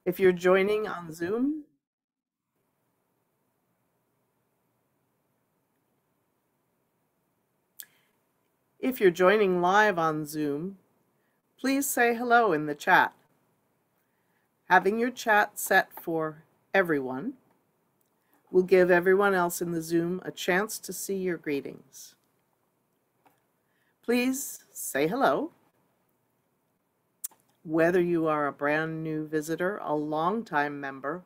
If you're joining on Zoom, if you're joining live on Zoom, please say hello in the chat. Having your chat set for everyone will give everyone else in the Zoom a chance to see your greetings. Please say hello. Whether you are a brand new visitor, a longtime member,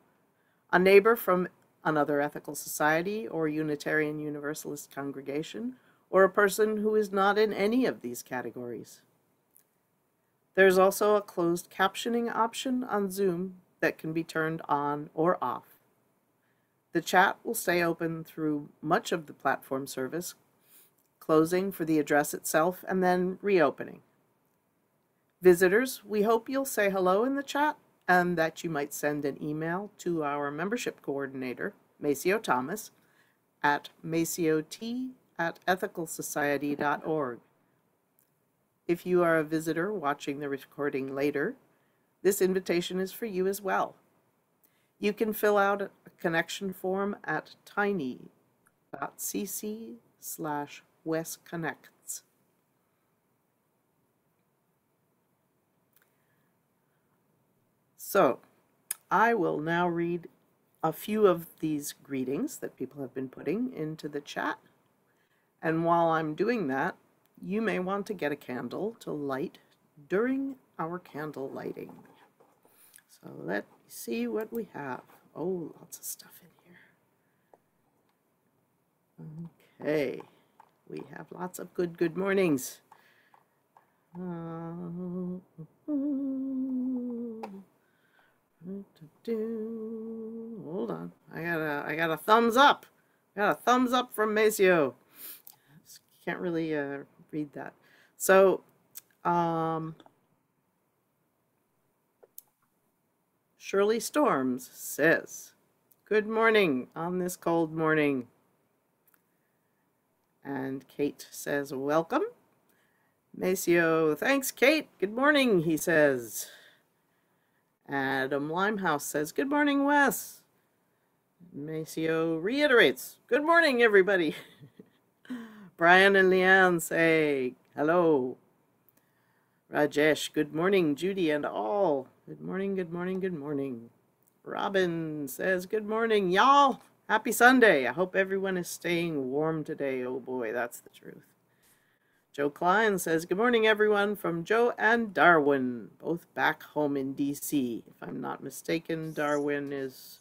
a neighbor from another ethical society or Unitarian Universalist congregation, or a person who is not in any of these categories. There's also a closed captioning option on Zoom that can be turned on or off. The chat will stay open through much of the platform service, closing for the address itself and then reopening. Visitors, we hope you'll say hello in the chat and that you might send an email to our membership coordinator, Maceo Thomas, at maciot@ethicalsociety.org. If you are a visitor watching the recording later, this invitation is for you as well. You can fill out a connection form at tiny.cc/wesconnects. So, I will now read a few of these greetings that people have been putting into the chat. And while I'm doing that, you may want to get a candle to light during our candle lighting. So let me see what we have. Oh, lots of stuff in here. Okay, we have lots of good mornings. Hold on, I got a thumbs up. I got a thumbs up from Maceo. Can't really read that. So, Shirley Storms says, "Good morning on this cold morning." And Kate says, "Welcome." Maceo, "Thanks, Kate. Good morning," he says. Adam Limehouse says, "Good morning, Wes." Maceo reiterates, "Good morning, everybody." Brian and Leanne say, "Hello." Rajesh, "Good morning, Judy and all." Good morning, good morning, good morning. Robin says, "Good morning, y'all. Happy Sunday. I hope everyone is staying warm today." Oh boy, that's the truth. Joe Klein says, "Good morning, everyone, from Joe and Darwin, both back home in D.C. If I'm not mistaken, Darwin is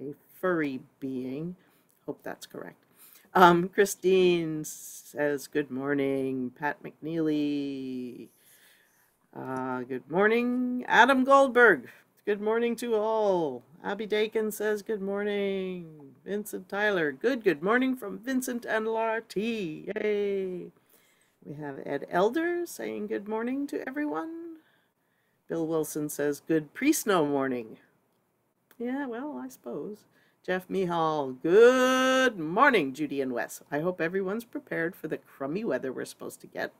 a furry being. Hope that's correct. Christine says, "Good morning." Pat McNeely, "Good morning." Adam Goldberg, "Good morning to all." Abby Dakin says, "Good morning." Vincent Tyler, good morning from Vincent and Laura T. Yay. We have Ed Elder saying good morning to everyone. Bill Wilson says, "Good pre-snow morning." Yeah, well, I suppose. Jeff Mihal, "Good morning, Judy and Wes. I hope everyone's prepared for the crummy weather we're supposed to get.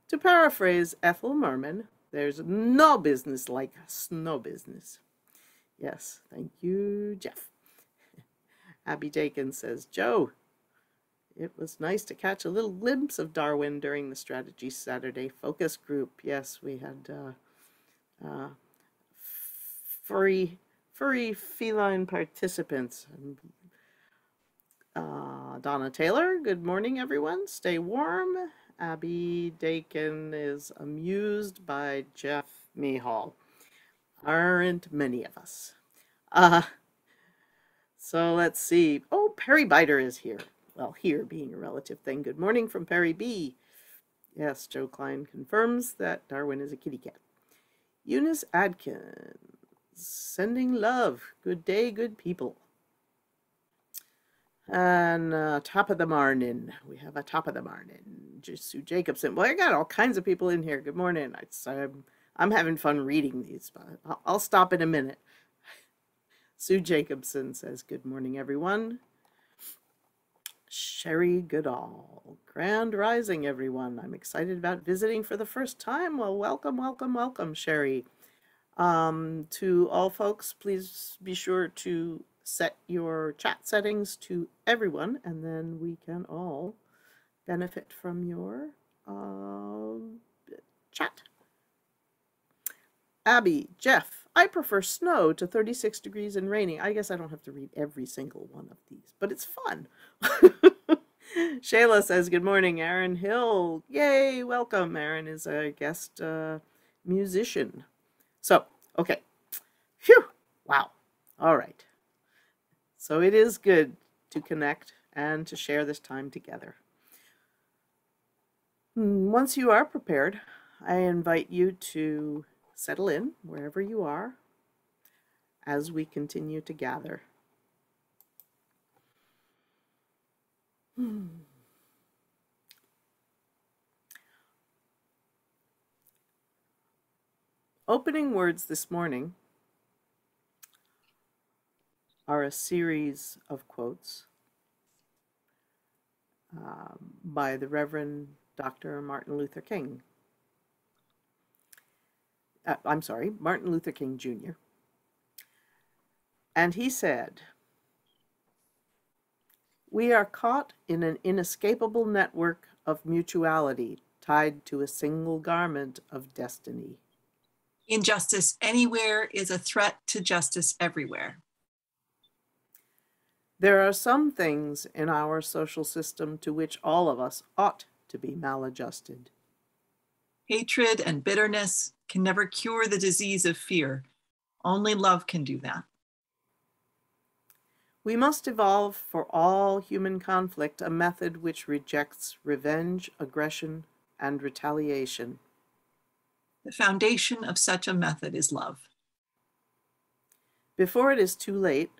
To paraphrase Ethel Merman, there's no business like snow business." Yes, thank you, Jeff. Abby Dakin says, "Joe, it was nice to catch a little glimpse of Darwin during the Strategy Saturday focus group." Yes, we had furry feline participants. Donna Taylor, "Good morning, everyone. Stay warm." Abby Dakin is amused by Jeff Mihal. Aren't many of us. So let's see. Oh, Perry Biter is here. Well, here being a relative thing. "Good morning from Perry B." Yes, Joe Klein confirms that Darwin is a kitty cat. Eunice Adkins, sending love. "Good day, good people." And top of the morning, we have a top of the morning. Sue Jacobson. Well, I got all kinds of people in here. Good morning. I'm having fun reading these, but I'll stop in a minute. Sue Jacobson says, "Good morning, everyone." Sherry Goodall, "Grand rising, everyone. I'm excited about visiting for the first time." Well, welcome, welcome, welcome, Sherry. To all folks, please be sure to set your chat settings to everyone, and then we can all benefit from your chat. Abby, Jeff, I prefer snow to 36 degrees and raining. I guess I don't have to read every single one of these, but it's fun. Shayla says, good morning, Aaron Hill. Yay, welcome. Aaron is a guest musician. So, okay. Phew, wow. All right. So it is good to connect and to share this time together. Once you are prepared, I invite you to settle in wherever you are as we continue to gather. Opening words this morning are a series of quotes by the Reverend Dr. Martin Luther King. Martin Luther King Jr. And he said, "We are caught in an inescapable network of mutuality tied to a single garment of destiny. Injustice anywhere is a threat to justice everywhere. There are some things in our social system to which all of us ought to be maladjusted. Hatred and bitterness can never cure the disease of fear. Only love can do that. We must evolve for all human conflict a method which rejects revenge, aggression, and retaliation. The foundation of such a method is love. Before it is too late,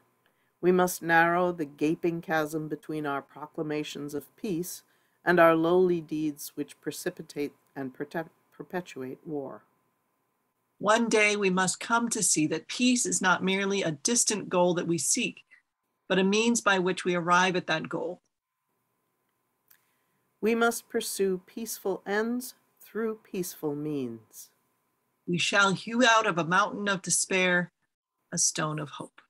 we must narrow the gaping chasm between our proclamations of peace and our lowly deeds which precipitate and perpetuate war. One day we must come to see that peace is not merely a distant goal that we seek, but a means by which we arrive at that goal. We must pursue peaceful ends through peaceful means. We shall hew out of a mountain of despair a stone of hope."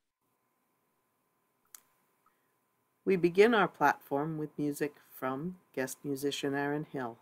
We begin our platform with music from guest musician Aaron Hill.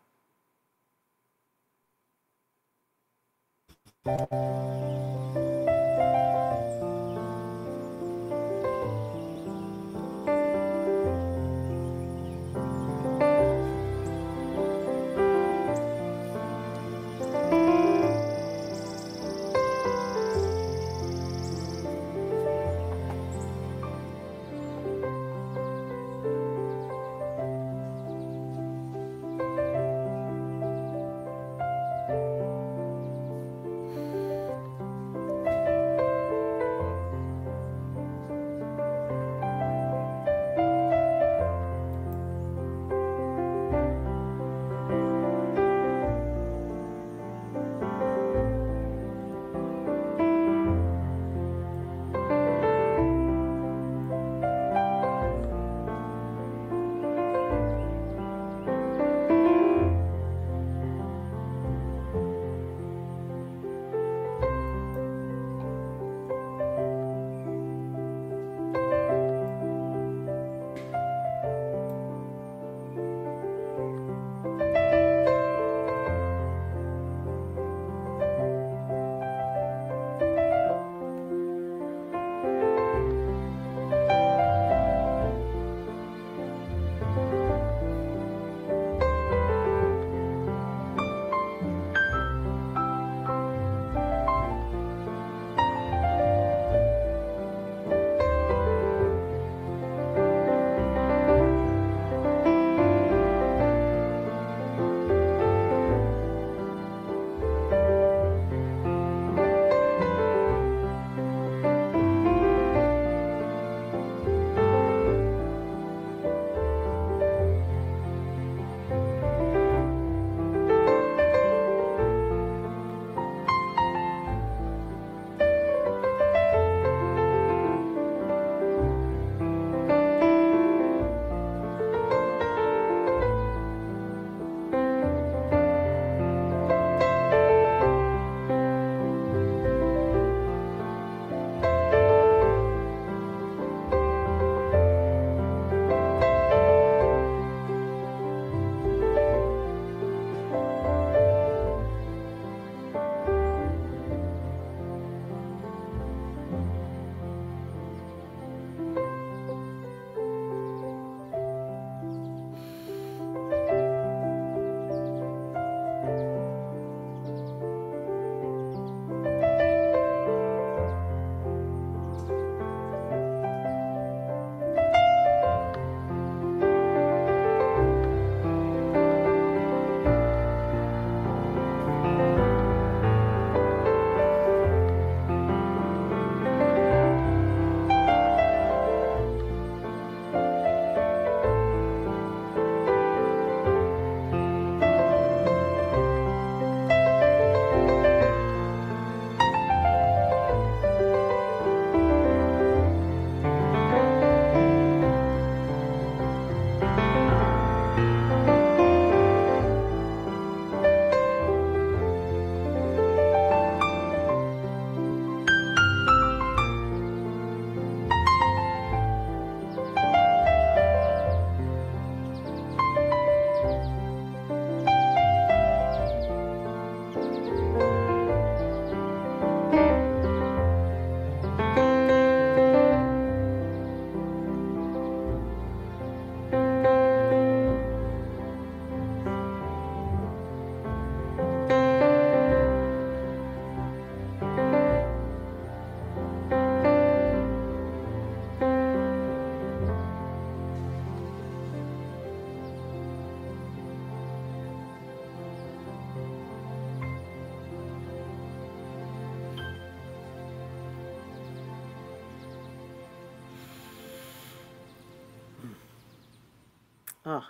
Oh,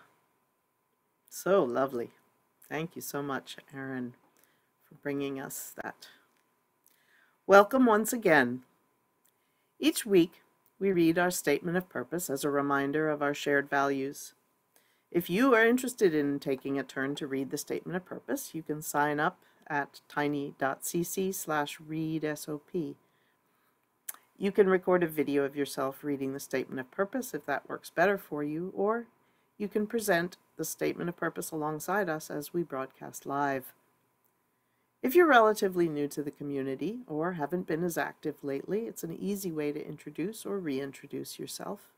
so lovely. Thank you so much, Erin, for bringing us that. Welcome once again. Each week, we read our statement of purpose as a reminder of our shared values. If you are interested in taking a turn to read the statement of purpose, you can sign up at tiny.cc/readsop. You can record a video of yourself reading the statement of purpose if that works better for you, or you can present the statement of purpose alongside us as we broadcast live. If you're relatively new to the community or haven't been as active lately, it's an easy way to introduce or reintroduce yourself.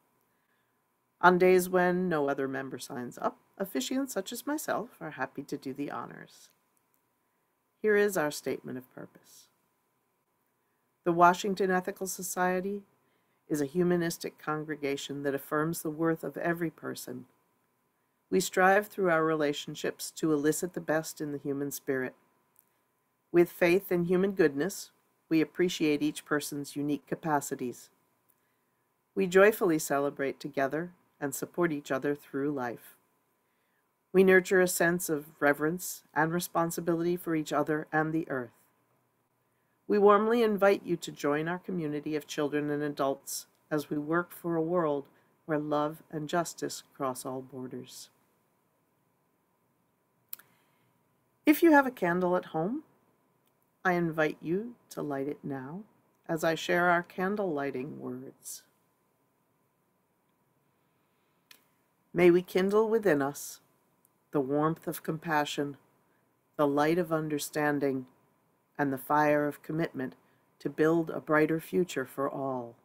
On days when no other member signs up, officiants such as myself are happy to do the honors. Here is our statement of purpose. The Washington Ethical Society is a humanistic congregation that affirms the worth of every person. We strive through our relationships to elicit the best in the human spirit. With faith in human goodness, we appreciate each person's unique capacities. We joyfully celebrate together and support each other through life. We nurture a sense of reverence and responsibility for each other and the earth. We warmly invite you to join our community of children and adults as we work for a world where love and justice cross all borders. If you have a candle at home, I invite you to light it now as I share our candle lighting words. May we kindle within us the warmth of compassion, the light of understanding, and the fire of commitment to build a brighter future for all.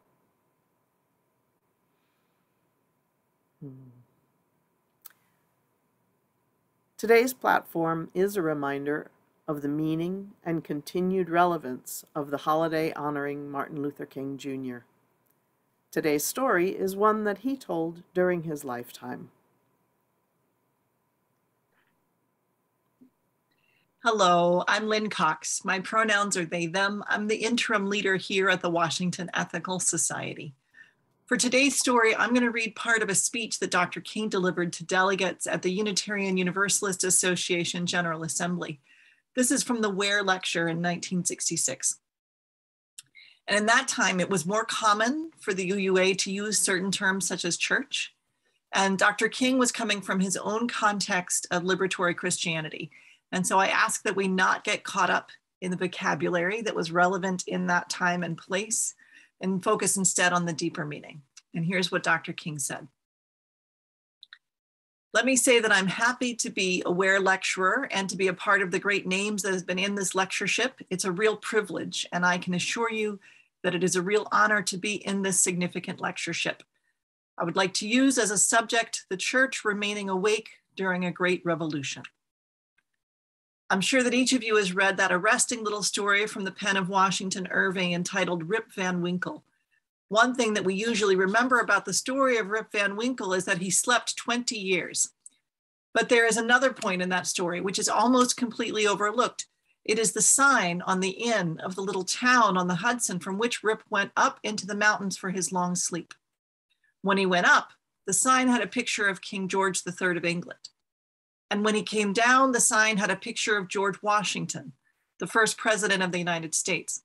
Today's platform is a reminder of the meaning and continued relevance of the holiday honoring Martin Luther King Jr. Today's story is one that he told during his lifetime. Hello, I'm Lynn Cox. My pronouns are they, them. I'm the interim leader here at the Washington Ethical Society. For today's story, I'm going to read part of a speech that Dr. King delivered to delegates at the Unitarian Universalist Association General Assembly. This is from the Ware Lecture in 1966. And in that time, it was more common for the UUA to use certain terms such as church. And Dr. King was coming from his own context of liberatory Christianity. And so I ask that we not get caught up in the vocabulary that was relevant in that time and place and focus instead on the deeper meaning. And here's what Dr. King said. Let me say that I'm happy to be a Ware lecturer and to be a part of the great names that has been in this lectureship. It's a real privilege, and I can assure you that it is a real honor to be in this significant lectureship. I would like to use as a subject the church remaining awake during a great revolution. I'm sure that each of you has read that arresting little story from the pen of Washington Irving entitled Rip Van Winkle. One thing that we usually remember about the story of Rip Van Winkle is that he slept 20 years. But there is another point in that story which is almost completely overlooked. It is the sign on the inn of the little town on the Hudson from which Rip went up into the mountains for his long sleep. When he went up, the sign had a picture of King George III of England. And when he came down, the sign had a picture of George Washington, the first president of the United States.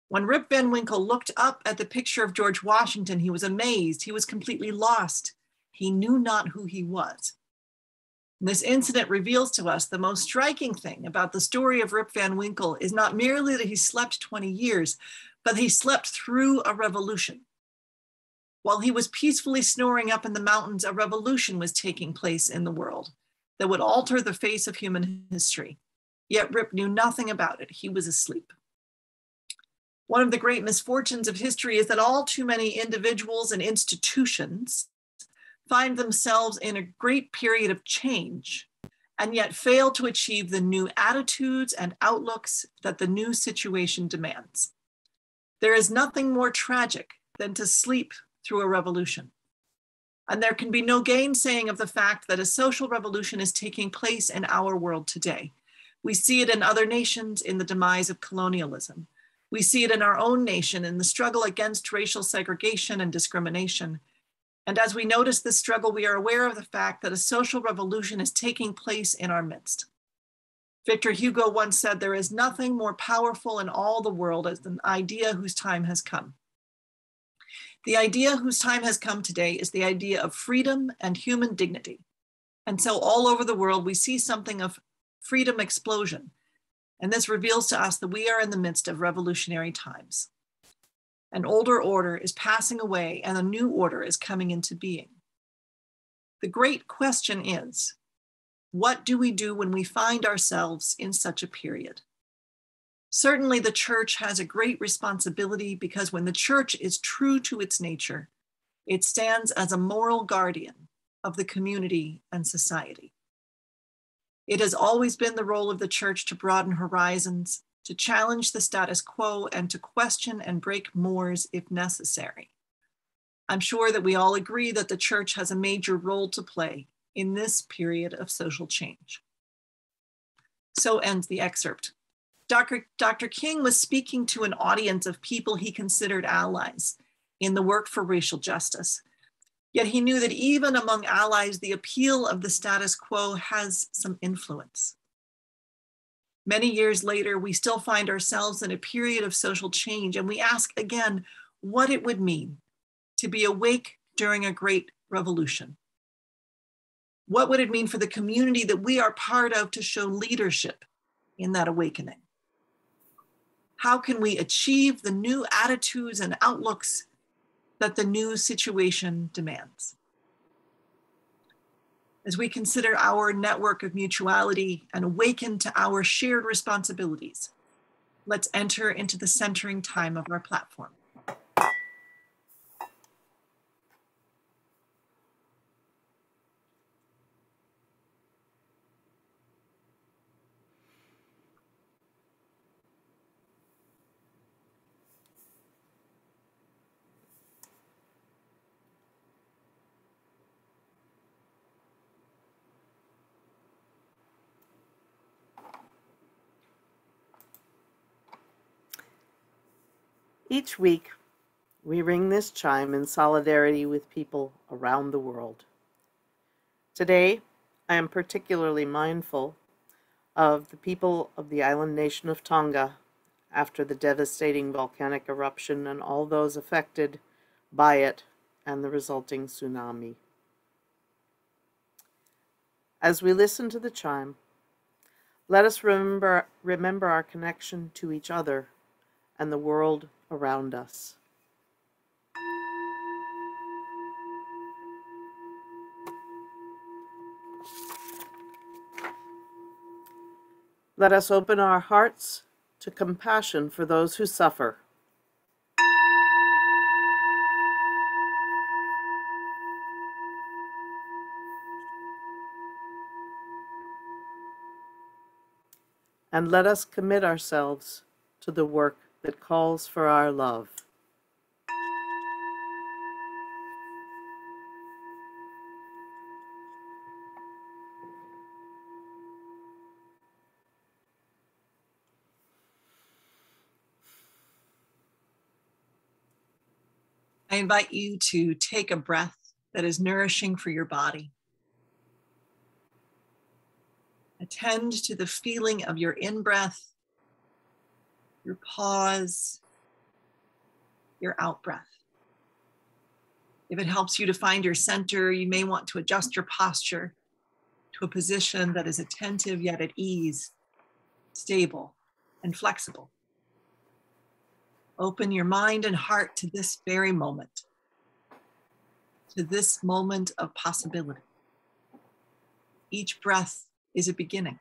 When Rip Van Winkle looked up at the picture of George Washington, he was amazed. He was completely lost. He knew not who he was. And this incident reveals to us the most striking thing about the story of Rip Van Winkle is not merely that he slept 20 years, but he slept through a revolution. While he was peacefully snoring up in the mountains, a revolution was taking place in the world that would alter the face of human history. Yet Rip knew nothing about it. He was asleep. One of the great misfortunes of history is that all too many individuals and institutions find themselves in a great period of change and yet fail to achieve the new attitudes and outlooks that the new situation demands. There is nothing more tragic than to sleep through a revolution. And there can be no gainsaying of the fact that a social revolution is taking place in our world today. We see it in other nations in the demise of colonialism. We see it in our own nation in the struggle against racial segregation and discrimination. And as we notice this struggle, we are aware of the fact that a social revolution is taking place in our midst. Victor Hugo once said, "There is nothing more powerful in all the world as an idea whose time has come." The idea whose time has come today is the idea of freedom and human dignity. And so all over the world, we see something of freedom explosion. And this reveals to us that we are in the midst of revolutionary times. An older order is passing away and a new order is coming into being. The great question is, what do we do when we find ourselves in such a period? Certainly, the church has a great responsibility because when the church is true to its nature, it stands as a moral guardian of the community and society. It has always been the role of the church to broaden horizons, to challenge the status quo, and to question and break mores if necessary. I'm sure that we all agree that the church has a major role to play in this period of social change. So ends the excerpt. Dr. King was speaking to an audience of people he considered allies in the work for racial justice. Yet he knew that even among allies, the appeal of the status quo has some influence. Many years later, we still find ourselves in a period of social change, and we ask again what it would mean to be awake during a great revolution. What would it mean for the community that we are part of to show leadership in that awakening? How can we achieve the new attitudes and outlooks that the new situation demands? As we consider our network of mutuality and awaken to our shared responsibilities, let's enter into the centering time of our platform. Each week, we ring this chime in solidarity with people around the world. Today, I am particularly mindful of the people of the island nation of Tonga after the devastating volcanic eruption and all those affected by it and the resulting tsunami. As we listen to the chime, let us remember our connection to each other and the world around us. Let us open our hearts to compassion for those who suffer. And let us commit ourselves to the work that calls for our love. I invite you to take a breath that is nourishing for your body. Attend to the feeling of your in-breath, your pause, your out-breath. If it helps you to find your center, you may want to adjust your posture to a position that is attentive yet at ease, stable, and flexible. Open your mind and heart to this very moment, to this moment of possibility. Each breath is a beginning.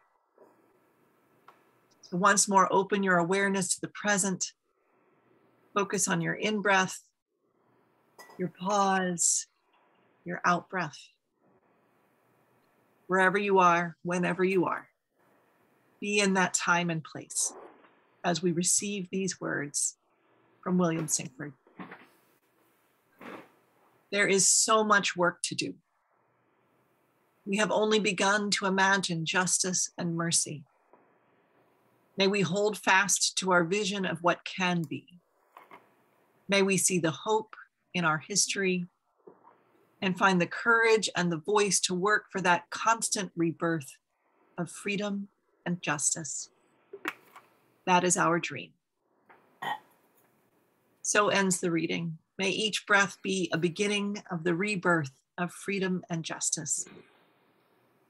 So once more, open your awareness to the present. Focus on your in-breath, your pause, your out-breath. Wherever you are, whenever you are, be in that time and place as we receive these words from William Sinkford. There is so much work to do. We have only begun to imagine justice and mercy. May we hold fast to our vision of what can be. May we see the hope in our history, and find the courage and the voice to work for that constant rebirth of freedom and justice. That is our dream. So ends the reading. May each breath be a beginning of the rebirth of freedom and justice.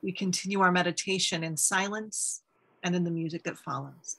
We continue our meditation in silence and in the music that follows.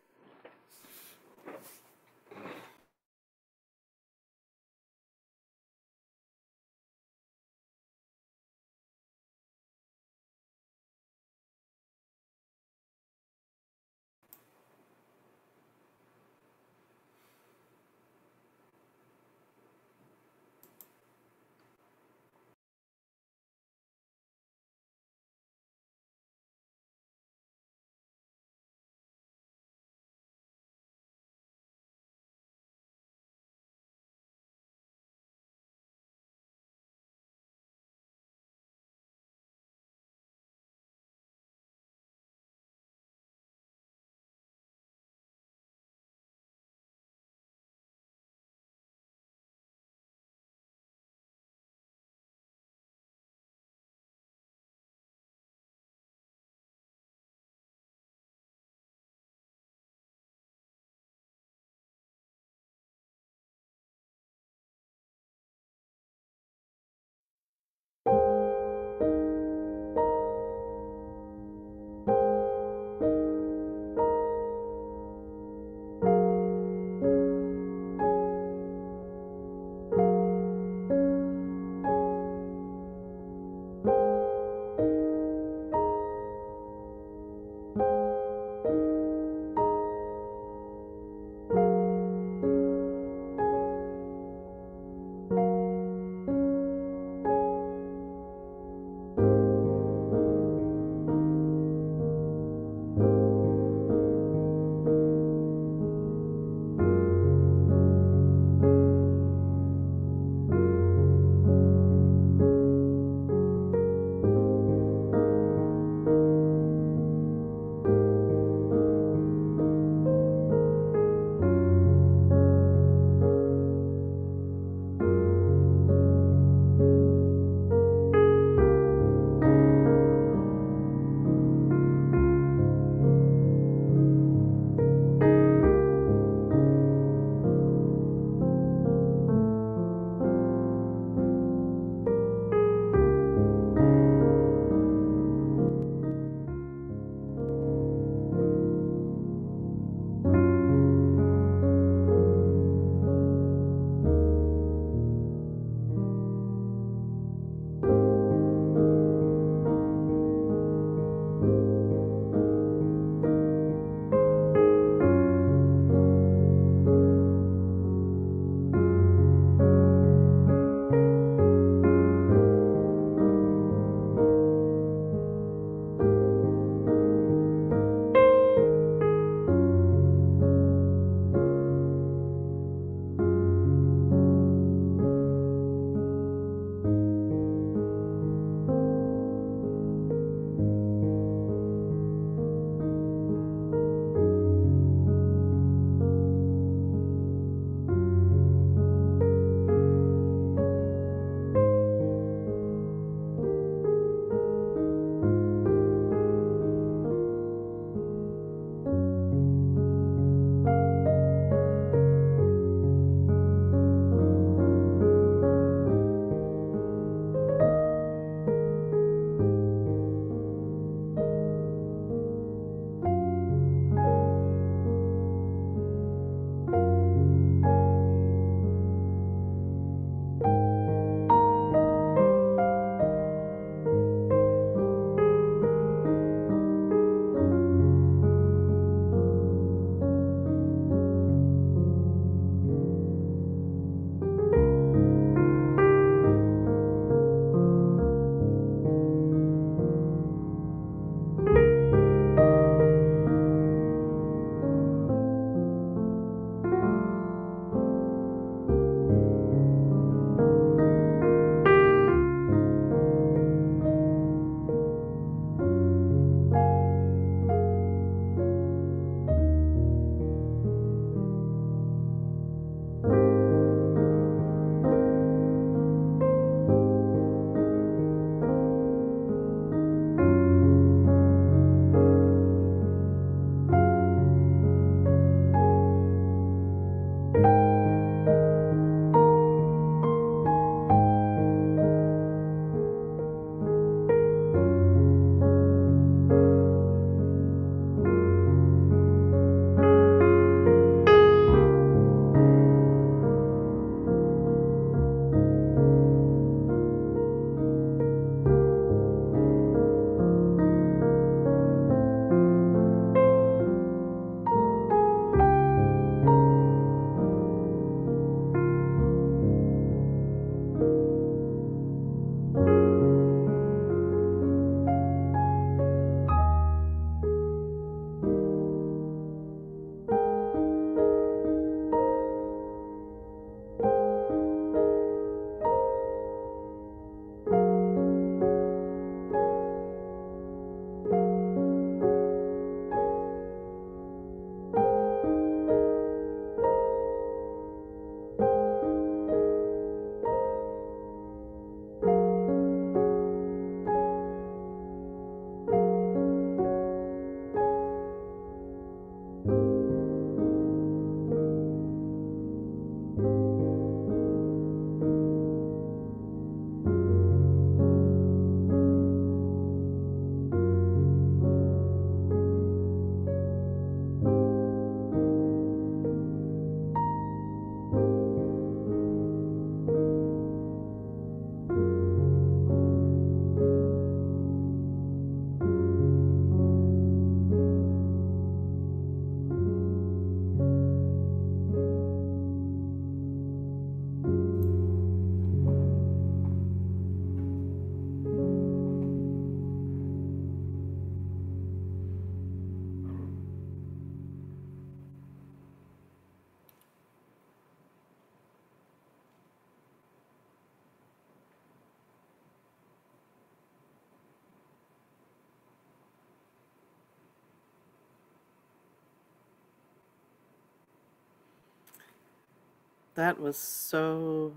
That was so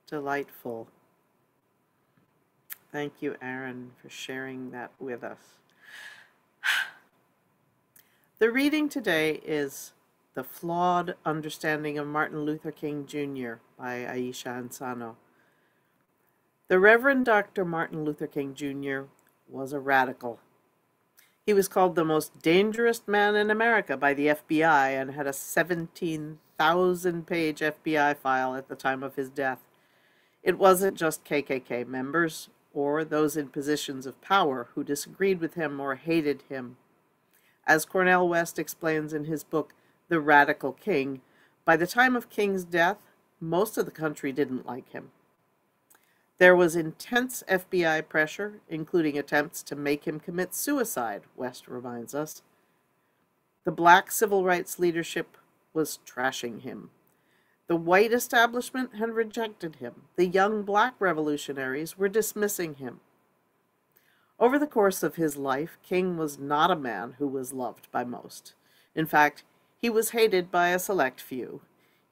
delightful. Thank you, Aaron, for sharing that with us. The reading today is The Flawed Understanding of Martin Luther King Jr. by Aisha Ansano. The Reverend Dr. Martin Luther King Jr. was a radical. He was called the most dangerous man in America by the FBI and had a 17,000-page FBI file at the time of his death. It wasn't just KKK members or those in positions of power who disagreed with him or hated him. As Cornel West explains in his book, The Radical King, by the time of King's death, most of the country didn't like him. There was intense FBI pressure, including attempts to make him commit suicide, West reminds us. The black civil rights leadership was trashing him. The white establishment had rejected him. The young black revolutionaries were dismissing him. Over the course of his life, King was not a man who was loved by most. In fact, he was hated by a select few.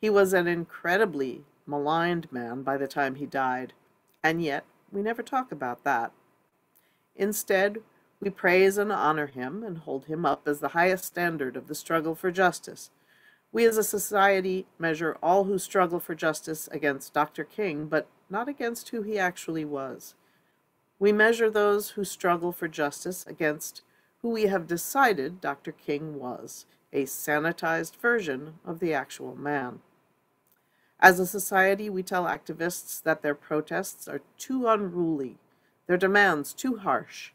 He was an incredibly maligned man by the time he died, and yet we never talk about that. Instead, we praise and honor him and hold him up as the highest standard of the struggle for justice. We as a society measure all who struggle for justice against Dr. King, but not against who he actually was. We measure those who struggle for justice against who we have decided Dr. King was, a sanitized version of the actual man. As a society, we tell activists that their protests are too unruly, their demands too harsh,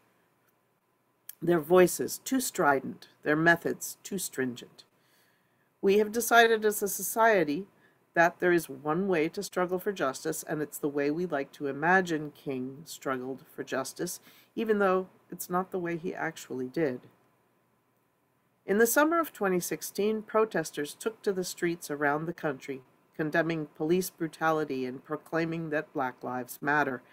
their voices too strident, their methods too stringent. We have decided as a society that there is one way to struggle for justice, and it's the way we like to imagine King struggled for justice, even though it's not the way he actually did. In the summer of 2016, protesters took to the streets around the country, condemning police brutality and proclaiming that Black Lives Matter,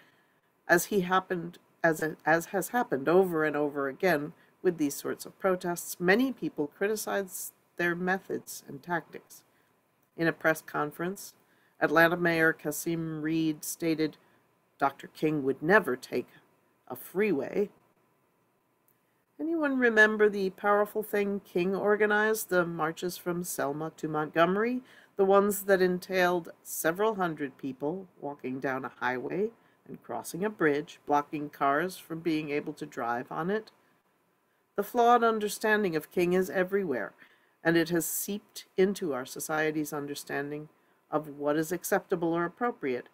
as has happened over and over again with these sorts of protests. Many people criticized their methods and tactics. In a press conference, Atlanta Mayor Kasim Reed stated, "Dr. King would never take a freeway." Anyone remember the powerful thing King organized, the marches from Selma to Montgomery, the ones that entailed several hundred people walking down a highway and crossing a bridge, blocking cars from being able to drive on it? The flawed understanding of King is everywhere, and it has seeped into our society's understanding of what is acceptable or appropriate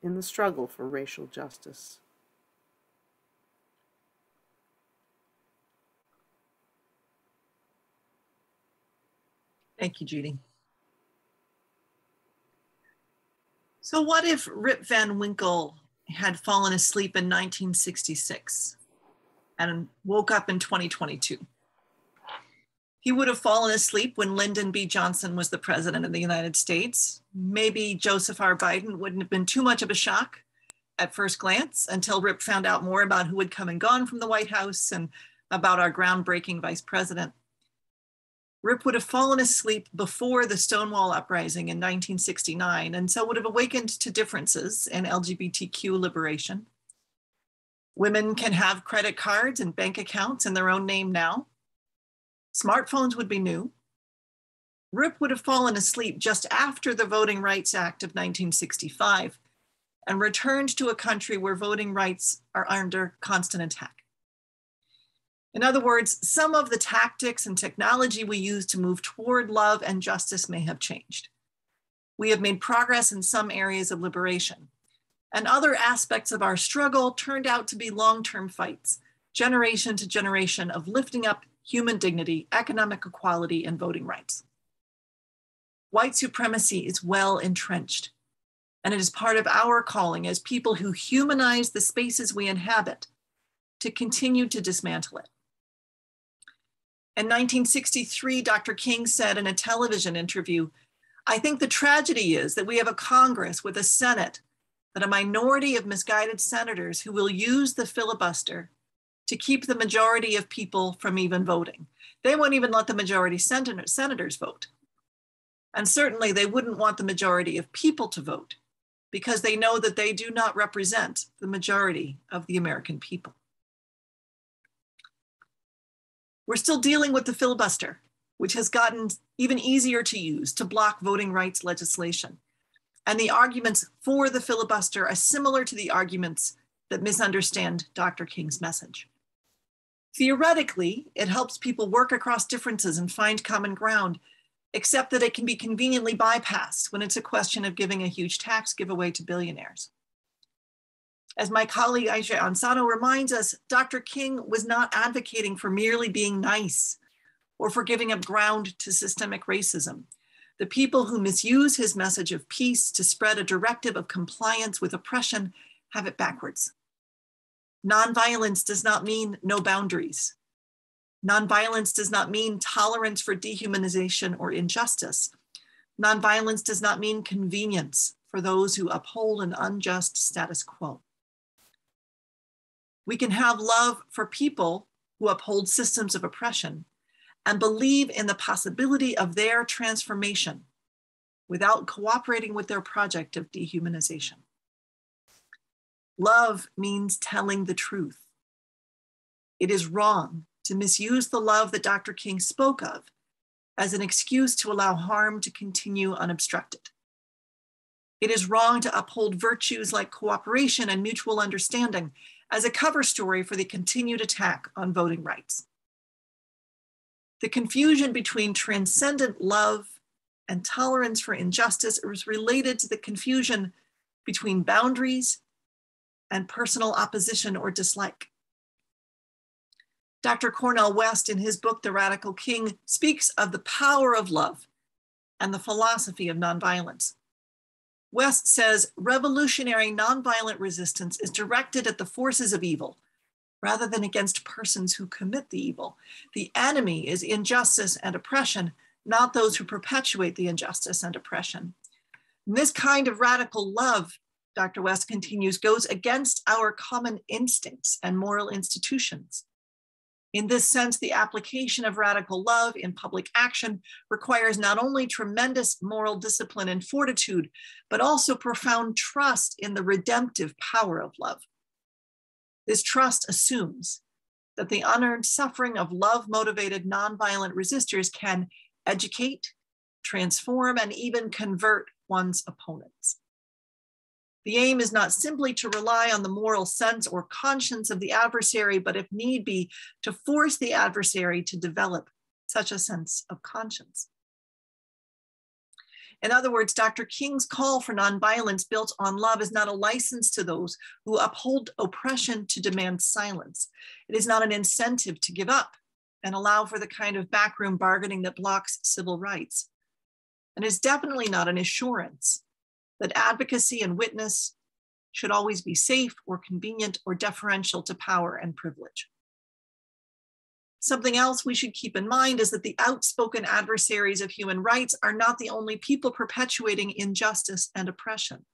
in the struggle for racial justice. Thank you, Judy. So what if Rip Van Winkle had fallen asleep in 1966 and woke up in 2022? He would have fallen asleep when Lyndon B. Johnson was the president of the United States. Maybe Joseph R. Biden wouldn't have been too much of a shock at first glance until Rip found out more about who had come and gone from the White House and about our groundbreaking vice president. Rip would have fallen asleep before the Stonewall Uprising in 1969, and so would have awakened to differences in LGBTQ liberation. Women can have credit cards and bank accounts in their own name now. Smartphones would be new. Rip would have fallen asleep just after the Voting Rights Act of 1965 and returned to a country where voting rights are under constant attack. In other words, some of the tactics and technology we use to move toward love and justice may have changed. We have made progress in some areas of liberation, and other aspects of our struggle turned out to be long-term fights, generation to generation, of lifting up human dignity, economic equality, and voting rights. White supremacy is well entrenched, and it is part of our calling as people who humanize the spaces we inhabit to continue to dismantle it. In 1963, Dr. King said in a television interview, "I think the tragedy is that we have a Congress with a Senate, that a minority of misguided senators who will use the filibuster to keep the majority of people from even voting. They won't even let the majority senators vote. And certainly they wouldn't want the majority of people to vote because they know that they do not represent the majority of the American people. We're still dealing with the filibuster, which has gotten even easier to use to block voting rights legislation. And the arguments for the filibuster are similar to the arguments that misunderstand Dr. King's message. Theoretically, it helps people work across differences and find common ground, except that it can be conveniently bypassed when it's a question of giving a huge tax giveaway to billionaires. As my colleague Aisha Ansano reminds us, Dr. King was not advocating for merely being nice or for giving up ground to systemic racism. The people who misuse his message of peace to spread a directive of compliance with oppression have it backwards. Nonviolence does not mean no boundaries. Nonviolence does not mean tolerance for dehumanization or injustice. Nonviolence does not mean convenience for those who uphold an unjust status quo. We can have love for people who uphold systems of oppression and believe in the possibility of their transformation without cooperating with their project of dehumanization. Love means telling the truth. It is wrong to misuse the love that Dr. King spoke of as an excuse to allow harm to continue unobstructed. It is wrong to uphold virtues like cooperation and mutual understanding as a cover story for the continued attack on voting rights. The confusion between transcendent love and tolerance for injustice is related to the confusion between boundaries and personal opposition or dislike. Dr. Cornel West, in his book, The Radical King, speaks of the power of love and the philosophy of nonviolence. West says, revolutionary nonviolent resistance is directed at the forces of evil rather than against persons who commit the evil. The enemy is injustice and oppression, not those who perpetuate the injustice and oppression. And this kind of radical love, Dr. West continues, goes against our common instincts and moral institutions. In this sense, the application of radical love in public action requires not only tremendous moral discipline and fortitude, but also profound trust in the redemptive power of love. This trust assumes that the unearned suffering of love-motivated nonviolent resistors can educate, transform, and even convert one's opponents. The aim is not simply to rely on the moral sense or conscience of the adversary, but if need be, to force the adversary to develop such a sense of conscience. In other words, Dr. King's call for nonviolence built on love is not a license to those who uphold oppression to demand silence. It is not an incentive to give up and allow for the kind of backroom bargaining that blocks civil rights. And it's definitely not an assurance that advocacy and witness should always be safe or convenient or deferential to power and privilege. Something else we should keep in mind is that the outspoken adversaries of human rights are not the only people perpetuating injustice and oppression.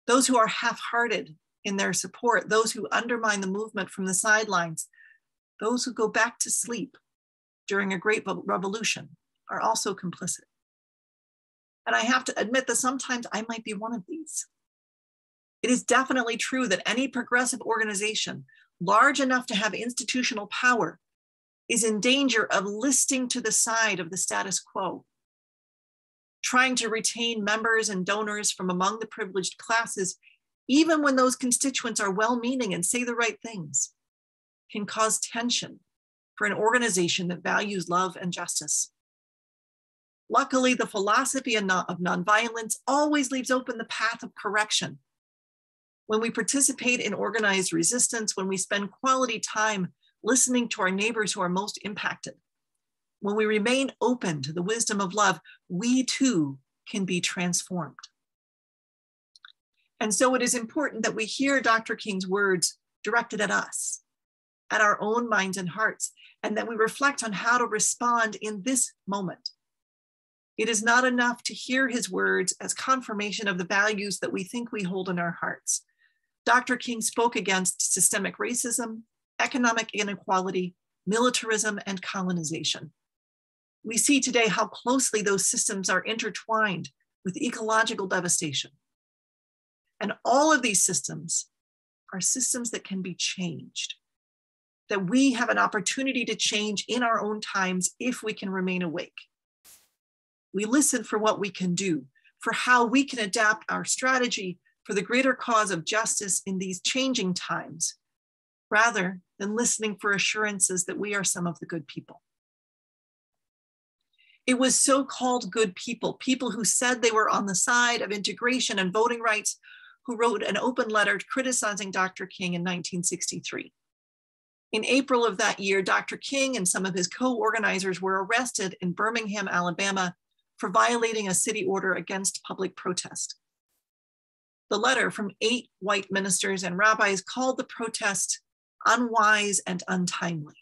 Those who are half-hearted in their support, those who undermine the movement from the sidelines, those who go back to sleep during a great revolution are also complicit. And I have to admit that sometimes I might be one of these. It is definitely true that any progressive organization large enough to have institutional power is in danger of listing to the side of the status quo. Trying to retain members and donors from among the privileged classes, even when those constituents are well-meaning and say the right things, can cause tension for an organization that values love and justice. Luckily, the philosophy of nonviolence always leaves open the path of correction. When we participate in organized resistance, when we spend quality time listening to our neighbors who are most impacted, when we remain open to the wisdom of love, we too can be transformed. And so it is important that we hear Dr. King's words directed at us, at our own minds and hearts, and that we reflect on how to respond in this moment. It is not enough to hear his words as confirmation of the values that we think we hold in our hearts. Dr. King spoke against systemic racism, economic inequality, militarism, and colonization. We see today how closely those systems are intertwined with ecological devastation. And all of these systems are systems that can be changed, that we have an opportunity to change in our own times if we can remain awake. We listen for what we can do, for how we can adapt our strategy for the greater cause of justice in these changing times, rather than listening for assurances that we are some of the good people. It was so-called good people, people who said they were on the side of integration and voting rights, who wrote an open letter criticizing Dr. King in 1963. In April of that year, Dr. King and some of his co-organizers were arrested in Birmingham, Alabama, for violating a city order against public protest. The letter from 8 white ministers and rabbis called the protest unwise and untimely.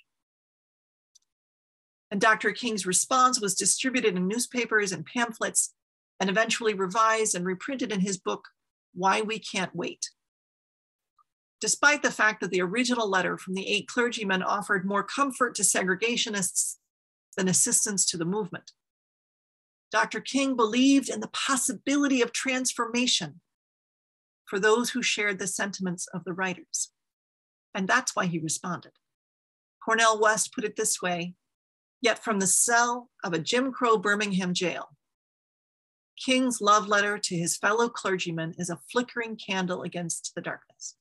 And Dr. King's response was distributed in newspapers and pamphlets, and eventually revised and reprinted in his book, Why We Can't Wait. Despite the fact that the original letter from the 8 clergymen offered more comfort to segregationists than assistance to the movement, Dr. King believed in the possibility of transformation for those who shared the sentiments of the writers. And that's why he responded. Cornel West put it this way: yet from the cell of a Jim Crow Birmingham jail, King's love letter to his fellow clergymen is a flickering candle against the darkness.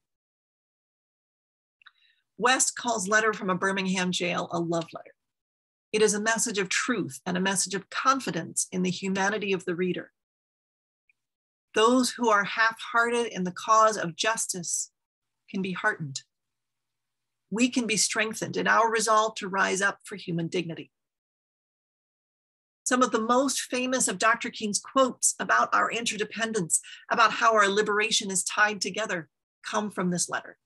West calls Letter from a Birmingham Jail a love letter. It is a message of truth and a message of confidence in the humanity of the reader. Those who are half-hearted in the cause of justice can be heartened. We can be strengthened in our resolve to rise up for human dignity. Some of the most famous of Dr. King's quotes about our interdependence, about how our liberation is tied together, come from this letter.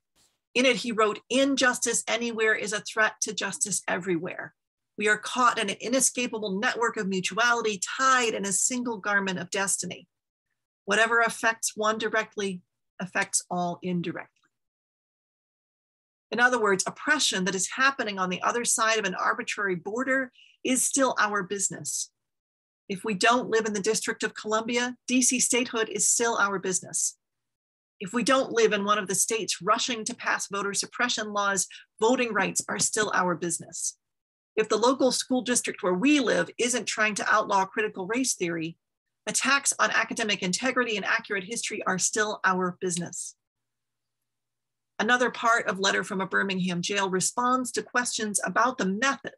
In it, he wrote, "Injustice anywhere is a threat to justice everywhere. We are caught in an inescapable network of mutuality, tied in a single garment of destiny. Whatever affects one directly affects all indirectly." In other words, oppression that is happening on the other side of an arbitrary border is still our business. If we don't live in the District of Columbia, DC statehood is still our business. If we don't live in one of the states rushing to pass voter suppression laws, voting rights are still our business. If the local school district where we live isn't trying to outlaw critical race theory, attacks on academic integrity and accurate history are still our business. Another part of Letter from a Birmingham Jail responds to questions about the method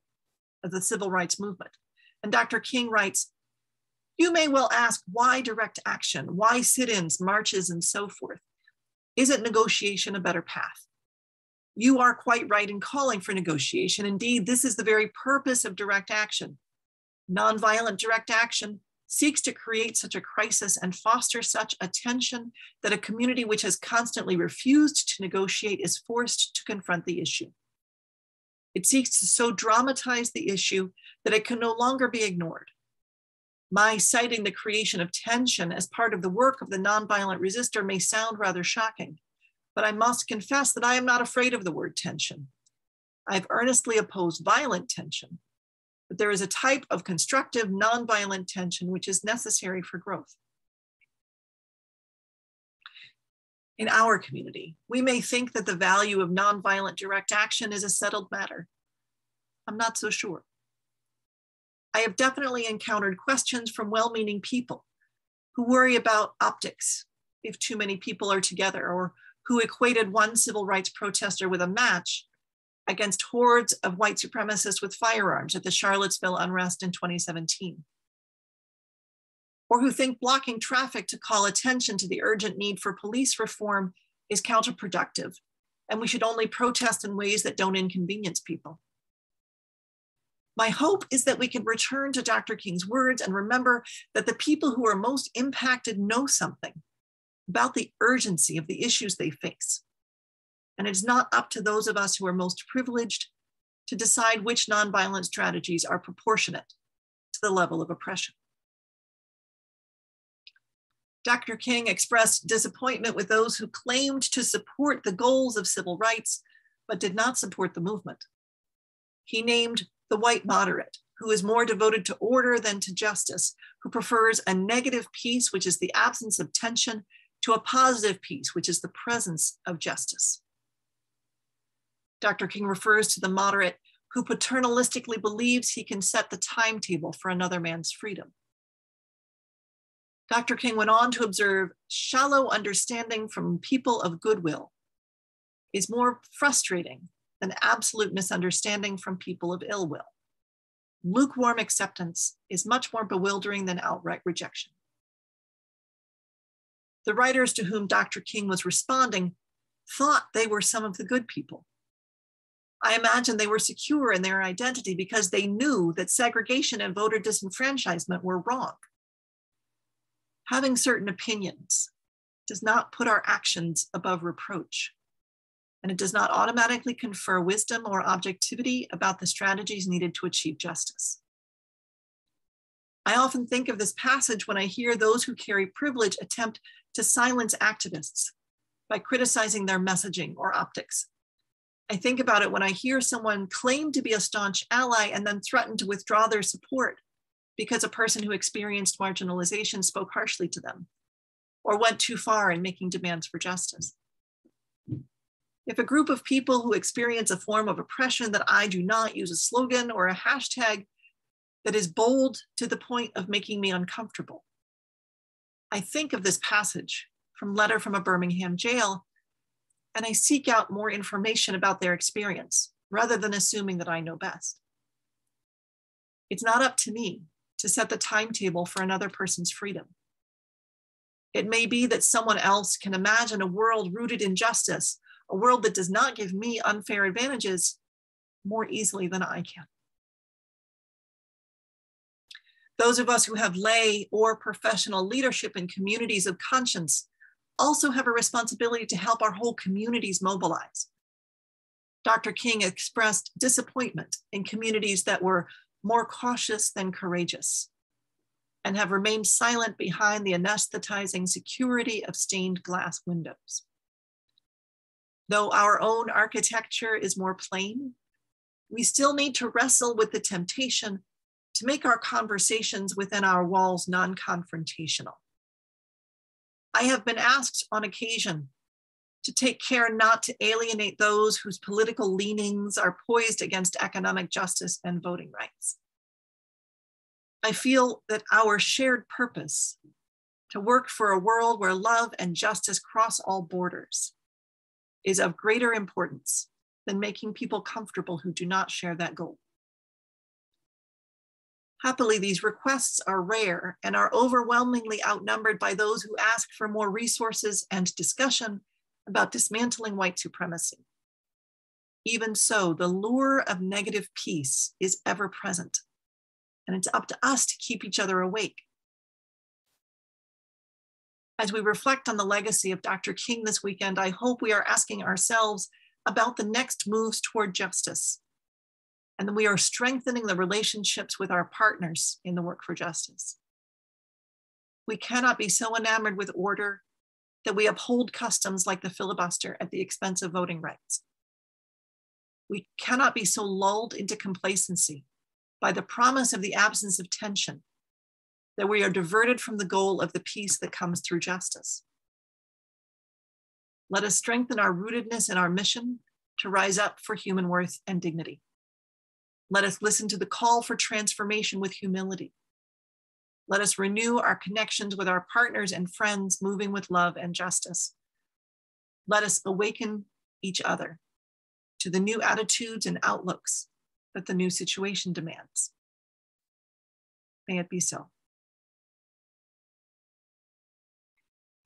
of the civil rights movement. And Dr. King writes, "You may well ask, why direct action? Why sit-ins, marches, and so forth? Isn't negotiation a better path? You are quite right in calling for negotiation. Indeed, this is the very purpose of direct action. Nonviolent direct action seeks to create such a crisis and foster such a tension that a community which has constantly refused to negotiate is forced to confront the issue. It seeks to so dramatize the issue that it can no longer be ignored. My citing the creation of tension as part of the work of the nonviolent resistor may sound rather shocking, but I must confess that I am not afraid of the word tension. I've earnestly opposed violent tension, but there is a type of constructive nonviolent tension which is necessary for growth. In our community, we may think that the value of nonviolent direct action is a settled matter. I'm not so sure. I have definitely encountered questions from well-meaning people who worry about optics if too many people are together, or who equated one civil rights protester with a match against hordes of white supremacists with firearms at the Charlottesville unrest in 2017. Or who think blocking traffic to call attention to the urgent need for police reform is counterproductive, and we should only protest in ways that don't inconvenience people. My hope is that we can return to Dr. King's words and remember that the people who are most impacted know something about the urgency of the issues they face. And it's not up to those of us who are most privileged to decide which nonviolent strategies are proportionate to the level of oppression. Dr. King expressed disappointment with those who claimed to support the goals of civil rights, but did not support the movement. He named the white moderate who is more devoted to order than to justice, who prefers a negative peace, which is the absence of tension, to a positive peace, which is the presence of justice. Dr. King refers to the moderate who paternalistically believes he can set the timetable for another man's freedom. Dr. King went on to observe, shallow understanding from people of goodwill is more frustrating than absolute misunderstanding from people of ill will. Lukewarm acceptance is much more bewildering than outright rejection. The writers to whom Dr. King was responding thought they were some of the good people. I imagine they were secure in their identity because they knew that segregation and voter disenfranchisement were wrong. Having certain opinions does not put our actions above reproach, and it does not automatically confer wisdom or objectivity about the strategies needed to achieve justice. I often think of this passage when I hear those who carry privilege attempt to silence activists by criticizing their messaging or optics. I think about it when I hear someone claim to be a staunch ally and then threaten to withdraw their support because a person who experienced marginalization spoke harshly to them or went too far in making demands for justice. If a group of people who experience a form of oppression that I do not use a slogan or a hashtag that is bold to the point of making me uncomfortable, I think of this passage from Letter from a Birmingham Jail, and I seek out more information about their experience rather than assuming that I know best. It's not up to me to set the timetable for another person's freedom. It may be that someone else can imagine a world rooted in justice, a world that does not give me unfair advantages more easily than I can. Those of us who have lay or professional leadership in communities of conscience also have a responsibility to help our whole communities mobilize. Dr. King expressed disappointment in communities that were more cautious than courageous and have remained silent behind the anesthetizing security of stained glass windows. Though our own architecture is more plain, we still need to wrestle with the temptation to make our conversations within our walls non-confrontational. I have been asked on occasion to take care not to alienate those whose political leanings are poised against economic justice and voting rights. I feel that our shared purpose to work for a world where love and justice cross all borders is of greater importance than making people comfortable who do not share that goal. Happily, these requests are rare and are overwhelmingly outnumbered by those who ask for more resources and discussion about dismantling white supremacy. Even so, the lure of negative peace is ever present, and it's up to us to keep each other awake. As we reflect on the legacy of Dr. King this weekend, I hope we are asking ourselves about the next moves toward justice, and that we are strengthening the relationships with our partners in the work for justice. We cannot be so enamored with order that we uphold customs like the filibuster at the expense of voting rights. We cannot be so lulled into complacency by the promise of the absence of tension that we are diverted from the goal of the peace that comes through justice. Let us strengthen our rootedness in our mission to rise up for human worth and dignity. Let us listen to the call for transformation with humility. Let us renew our connections with our partners and friends, moving with love and justice. Let us awaken each other to the new attitudes and outlooks that the new situation demands. May it be so.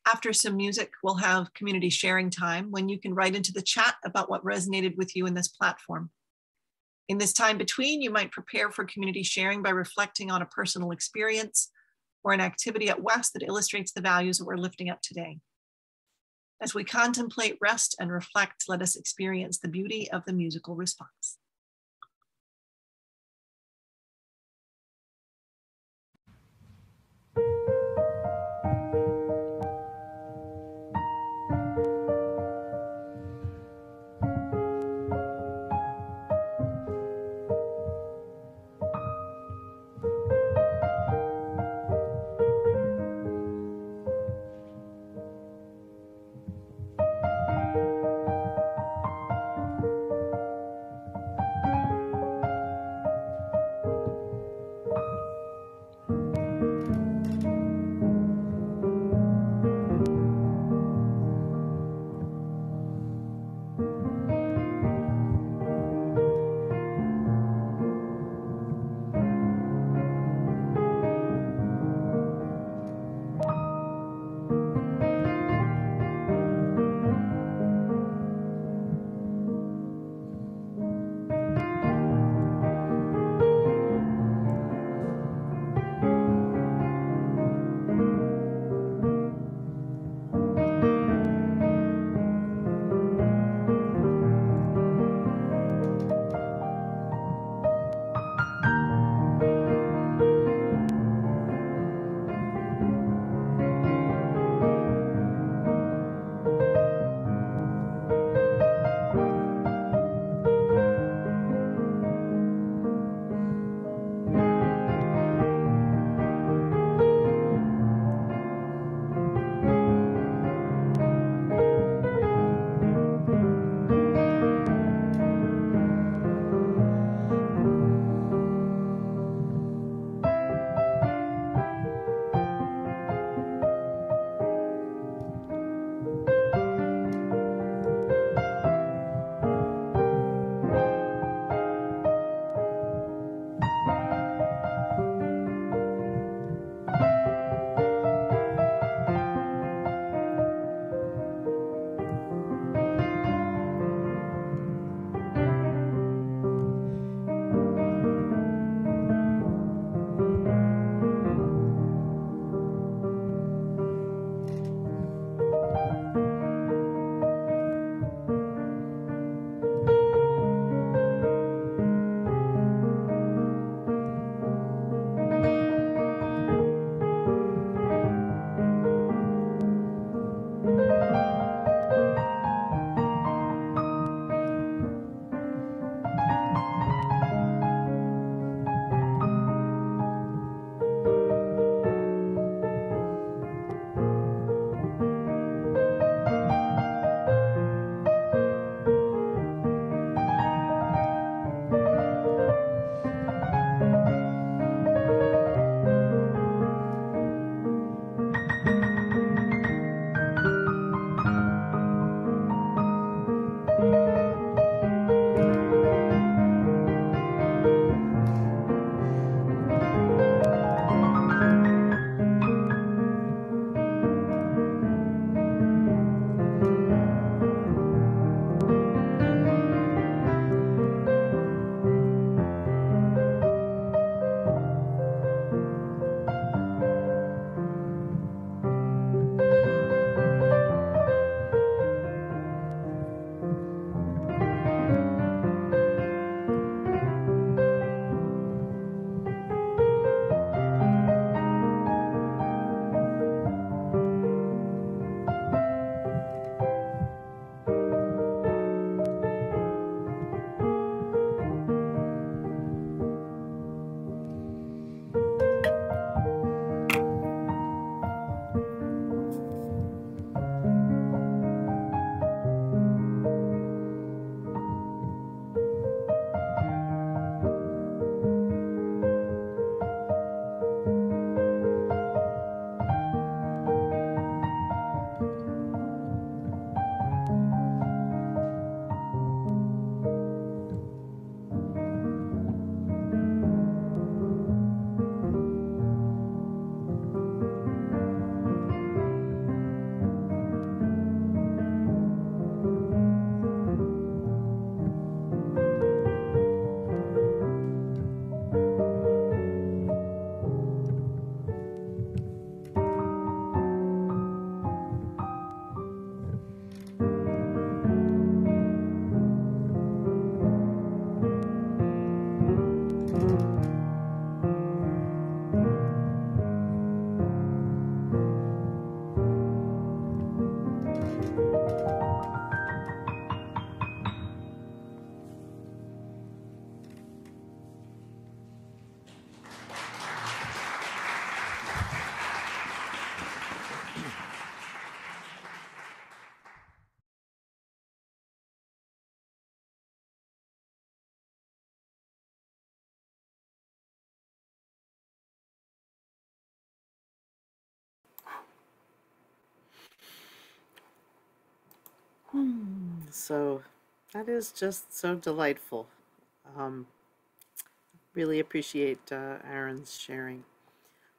After some music, we'll have community sharing time when you can write into the chat about what resonated with you in this platform. In this time between, you might prepare for community sharing by reflecting on a personal experience or an activity at West that illustrates the values that we're lifting up today. As we contemplate, rest, and reflect, let us experience the beauty of the musical response. So that is just so delightful. Um, really appreciate Aaron's sharing.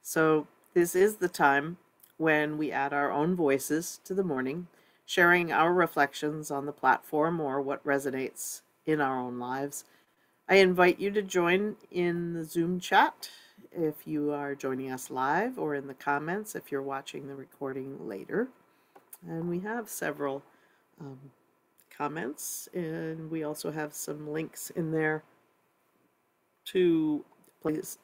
So this is the time when we add our own voices to the morning, sharing our reflections on the platform or what resonates in our own lives. I invite you to join in the Zoom chat if you are joining us live, or in the comments if you're watching the recording later. And we have several um, comments, and we also have some links in there to place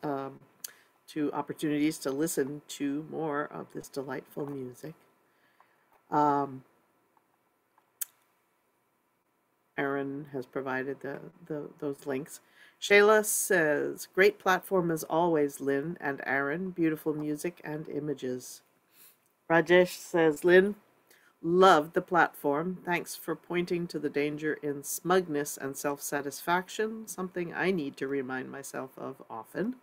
to opportunities to listen to more of this delightful music. Aaron has provided those links. Shayla says, great platform as always, Lynn and Aaron. Beautiful music and images. Rajesh says, Lynn, loved the platform. Thanks for pointing to the danger in smugness and self-satisfaction, something I need to remind myself of often.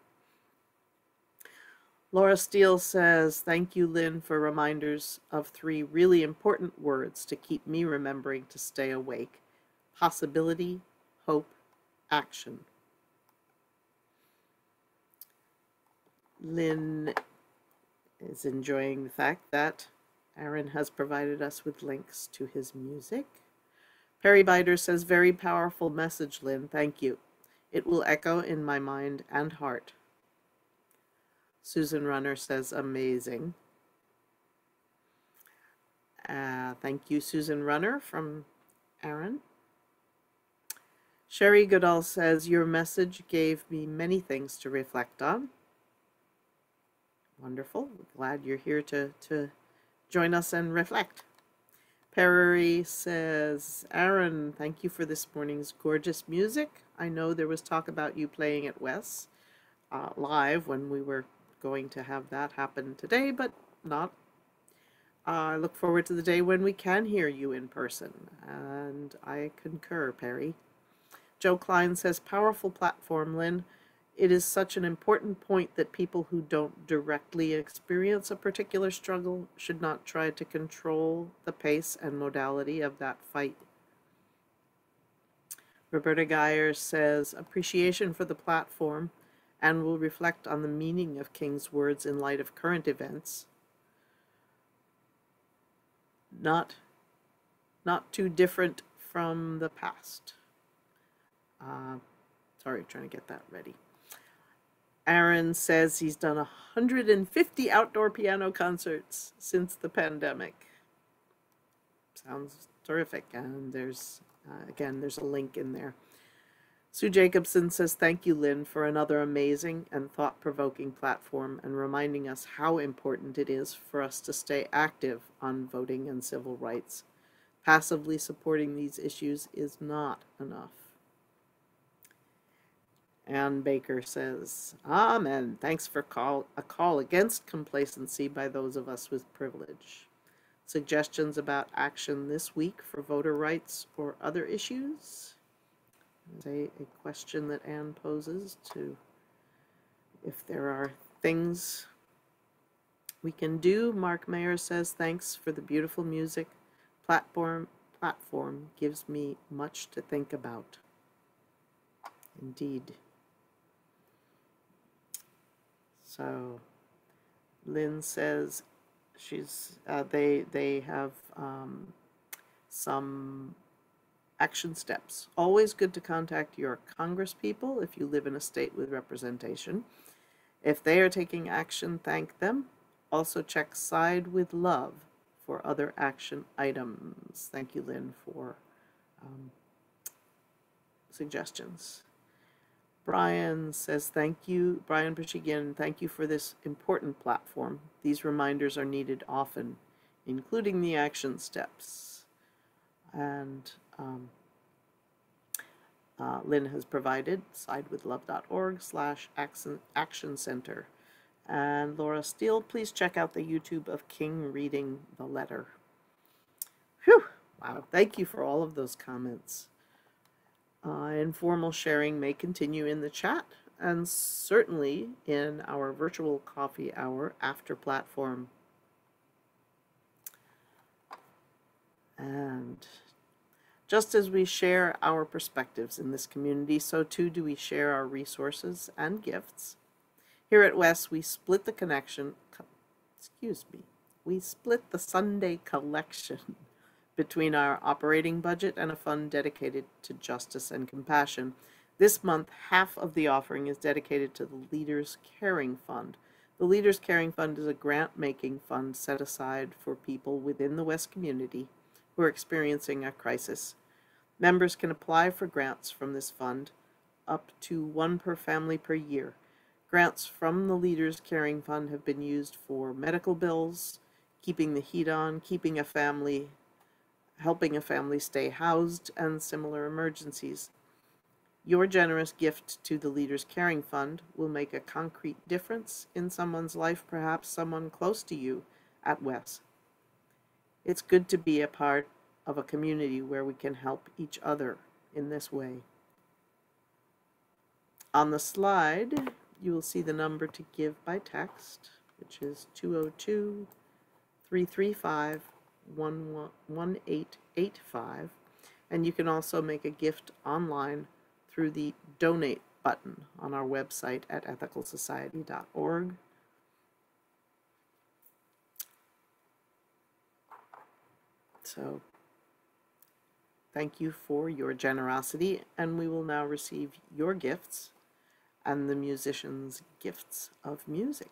Laura Steele says, thank you, Lynn, for reminders of 3 really important words to keep me remembering to stay awake: possibility, hope, action. Lynn is enjoying the fact that Aaron has provided us with links to his music. Perry Bider says, very powerful message, Lynn. Thank you. It will echo in my mind and heart. Susan Runner says, amazing. Thank you, Susan Runner, from Aaron. Sherry Goodall says, your message gave me many things to reflect on. Wonderful. Glad you're here to join us and reflect. Perry says, Aaron, thank you for this morning's gorgeous music. I know there was talk about you playing at Wes live when we were going to have that happen today, but not. I look forward to the day when we can hear you in person, and I concur, Perry. Joe Klein says, powerful platform, Lynn. It is such an important point that people who don't directly experience a particular struggle should not try to control the pace and modality of that fight. Roberta Geyer says, appreciation for the platform, and will reflect on the meaning of King's words in light of current events. Not too different from the past. Sorry, trying to get that ready. Aaron says he's done 150 outdoor piano concerts since the pandemic. Sounds terrific. And there's, again, there's a link in there. Sue Jacobson says, thank you, Lynn, for another amazing and thought-provoking platform and reminding us how important it is for us to stay active on voting and civil rights. Passively supporting these issues is not enough. Ann Baker says, amen. Thanks for a call against complacency by those of us with privilege. Suggestions about action this week for voter rights or other issues? There's a question that Ann poses to if there are things we can do. Mark Mayer says, thanks for the beautiful music. Platform gives me much to think about. Indeed. So Lynn says she's they have some action steps. Always good to contact your congresspeople if you live in a state with representation. If they are taking action, thank them. Also check Side with Love for other action items. Thank you, Lynn, for suggestions. Brian says, thank you, Brian Pichigan, thank you for this important platform. These reminders are needed often, including the action steps. And Lynn has provided sidewithlove.org/action center. And Laura Steele, please check out the YouTube of King reading the letter. Whew, wow, thank you for all of those comments. Informal sharing may continue in the chat and certainly in our virtual coffee hour after platform. And Just as we share our perspectives in this community, so too do we share our resources and gifts. Here at West, we split the Sunday collection between our operating budget and a fund dedicated to justice and compassion. This month, half of the offering is dedicated to the Leaders Caring Fund. The Leaders Caring Fund is a grant-making fund set aside for people within the West community who are experiencing a crisis. Members can apply for grants from this fund, up to one per family per year. Grants from the Leaders Caring Fund have been used for medical bills, keeping the heat on, helping a family stay housed, and similar emergencies. Your generous gift to the Leaders Caring Fund will make a concrete difference in someone's life, perhaps someone close to you at Wes. It's good to be a part of a community where we can help each other in this way. On the slide, you will see the number to give by text, which is 202-335-1885. And you can also make a gift online through the donate button on our website at ethicalsociety.org. So thank you for your generosity, and we will now receive your gifts and the musicians' gifts of music.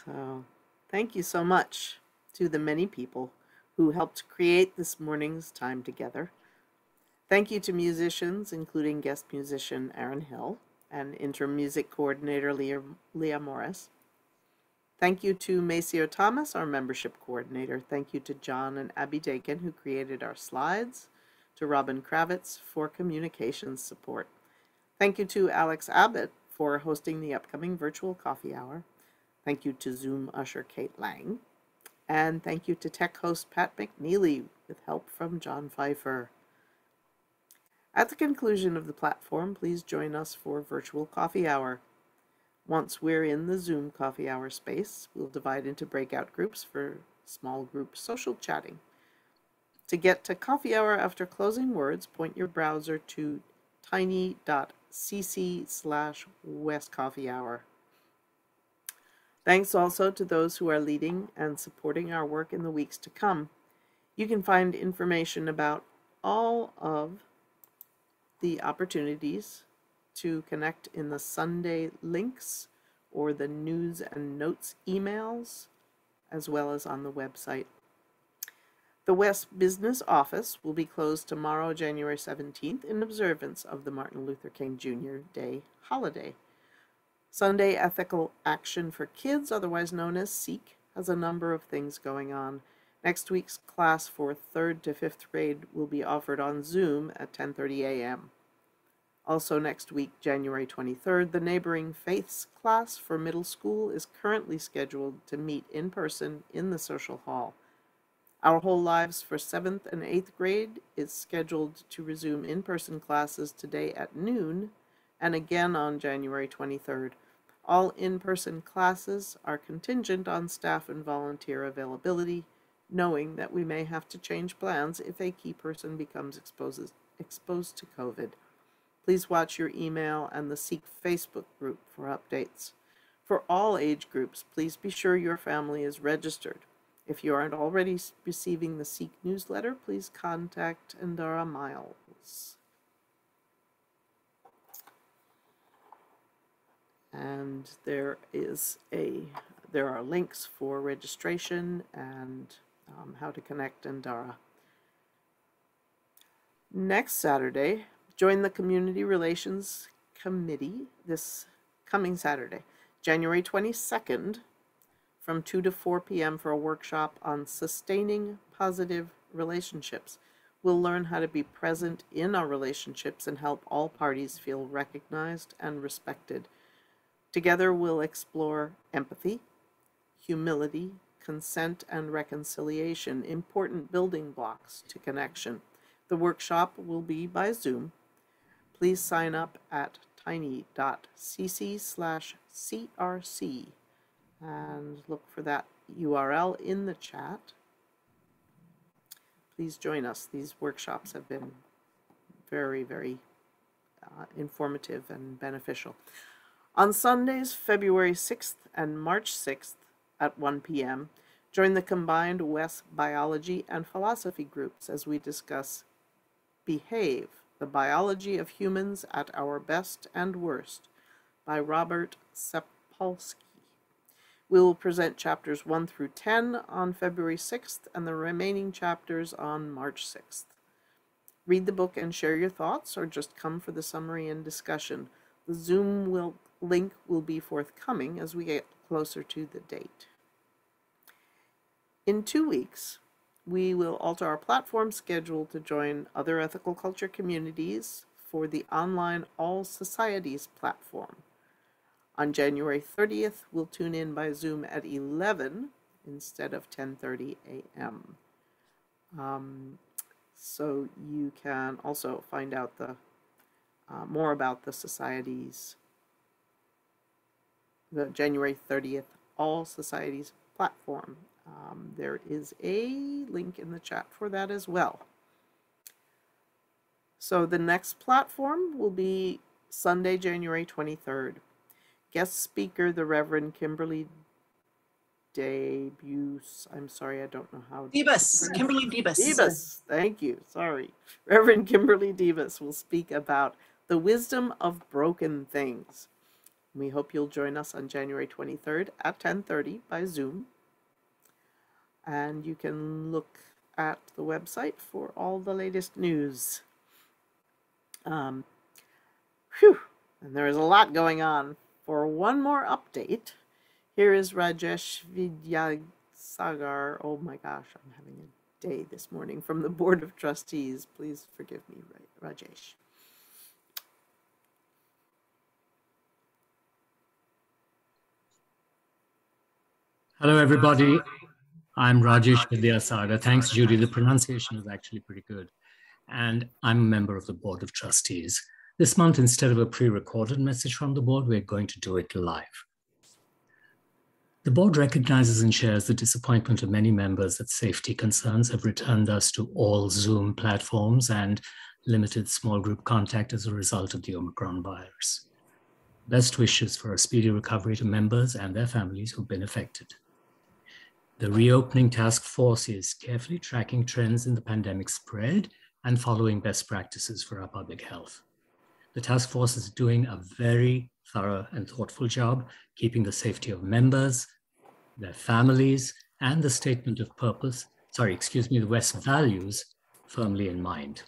So thank you so much to the many people who helped create this morning's time together. Thank you to musicians, including guest musician Aaron Hill and interim music coordinator Leah Morris. Thank you to Maceo Thomas, our membership coordinator. Thank you to John and Abby Dakin, who created our slides, to Robin Kravitz for communications support. Thank you to Alex Abbott for hosting the upcoming virtual coffee hour. Thank you to Zoom usher Kate Lang. And thank you to tech host Pat McNeely with help from John Pfeiffer. At the conclusion of the platform, please join us for virtual coffee hour. Once we're in the Zoom coffee hour space, we'll divide into breakout groups for small group social chatting. To get to coffee hour after closing words, point your browser to tiny.cc/westcoffeehour. Thanks also to those who are leading and supporting our work in the weeks to come. You can find information about all of the opportunities to connect in the Sunday links or the news and notes emails, as well as on the website. The West Business Office will be closed tomorrow, January 17th, in observance of the Martin Luther King Jr. Day holiday. Sunday Ethical Action for Kids, otherwise known as SEEK, has a number of things going on. Next week's class for 3rd to 5th grade will be offered on Zoom at 10:30 a.m. Also next week, January 23rd, the Neighboring Faiths class for middle school is currently scheduled to meet in person in the social hall. Our Whole Lives for 7th and 8th grade is scheduled to resume in-person classes today at noon and again on January 23rd. All in-person classes are contingent on staff and volunteer availability, knowing that we may have to change plans if a key person becomes exposed to COVID. Please watch your email and the Seek Facebook group for updates. For all age groups, please be sure your family is registered. If you aren't already receiving the Seek newsletter, please contact Indara Miles. And there are links for registration and how to connect Indara. Next Saturday, join the Community Relations Committee this coming Saturday, January 22nd, from 2 to 4 p.m. for a workshop on sustaining positive relationships. We'll learn how to be present in our relationships and help all parties feel recognized and respected. Together, we'll explore empathy, humility, consent, and reconciliation, important building blocks to connection. The workshop will be by Zoom. Please sign up at tiny.cc/crc and look for that URL in the chat. Please join us. These workshops have been very, very informative and beneficial. On Sundays, February 6th and March 6th at 1 p.m., join the combined WES biology and philosophy groups as we discuss Behave, the Biology of Humans at Our Best and Worst by Robert Sapolsky. We will present chapters 1 through 10 on February 6th and the remaining chapters on March 6th. Read the book and share your thoughts, or just come for the summary and discussion. The Zoom link will be forthcoming as we get closer to the date. In 2 weeks, we will alter our platform schedule to join other ethical culture communities for the online All Societies platform. On January 30th, we'll tune in by Zoom at 11 instead of 10:30 a.m. So you can also find out more about the societies, the January 30th All Societies platform. There is a link in the chat for that as well. So the next platform will be Sunday, January 23rd. Guest speaker, the Reverend Kimberly Debus. I'm sorry, I don't know how. Debus, Kimberly Debus. Debus, thank you, sorry. Reverend Kimberly Debus will speak about the wisdom of broken things. We hope you'll join us on January 23rd at 10:30 by Zoom. And you can look at the website for all the latest news. And there is a lot going on. For one more update, here is Rajesh Vidyasagar. Oh my gosh, I'm having a day this morning from the Board of Trustees. Please forgive me, Rajesh. Hello, everybody. I'm Rajesh Vidyasagar. Thanks, Judy. The pronunciation is actually pretty good. And I'm a member of the Board of Trustees. This month, instead of a pre-recorded message from the board, we're going to do it live. The board recognizes and shares the disappointment of many members that safety concerns have returned us to all Zoom platforms and limited small group contact as a result of the Omicron virus. Best wishes for a speedy recovery to members and their families who've been affected. The reopening task force is carefully tracking trends in the pandemic spread and following best practices for our public health. The task force is doing a very thorough and thoughtful job, keeping the safety of members, their families, and the statement of purpose, the WES values firmly in mind.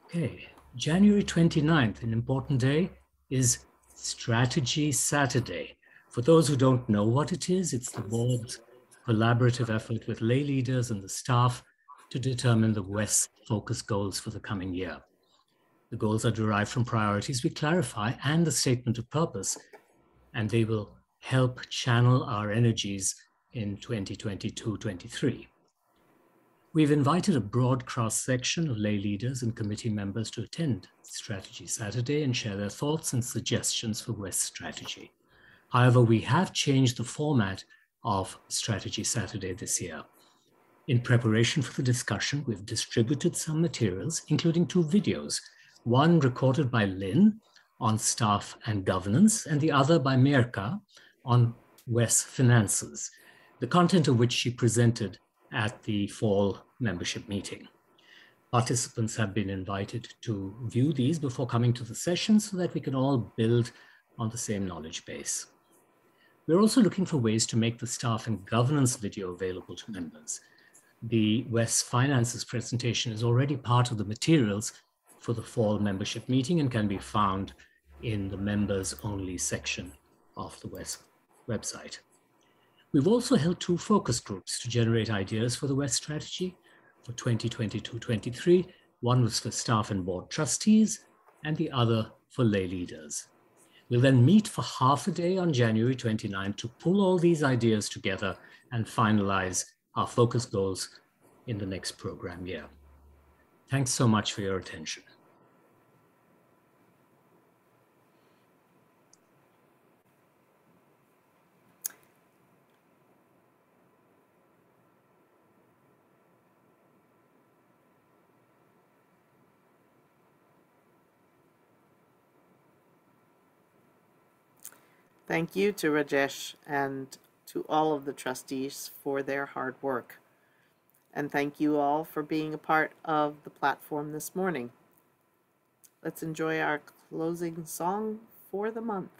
Okay, January 29th, an important day, is Strategy Saturday. For those who don't know what it is, it's the board's collaborative effort with lay leaders and the staff to determine the WES focus goals for the coming year. The goals are derived from priorities we clarify and the statement of purpose, and they will help channel our energies in 2022-23. We've invited a broad cross-section of lay leaders and committee members to attend Strategy Saturday and share their thoughts and suggestions for West Strategy. However, we have changed the format of Strategy Saturday this year. In preparation for the discussion, we've distributed some materials, including 2 videos, one recorded by Lynn on staff and governance, and the other by Mirka on West finances, the content of which she presented at the fall membership meeting. Participants have been invited to view these before coming to the session so that we can all build on the same knowledge base. We're also looking for ways to make the staff and governance video available to members. The West Finances presentation is already part of the materials for the fall membership meeting and can be found in the members only section of the West website. We've also held 2 focus groups to generate ideas for the West strategy for 2022-23. One was for staff and board trustees and the other for lay leaders. We'll then meet for half a day on January 29 to pull all these ideas together and finalize our focus goals in the next program year. Thanks so much for your attention. Thank you to Rajesh and to all of the trustees for their hard work. And thank you all for being a part of the platform this morning. Let's enjoy our closing song for the month.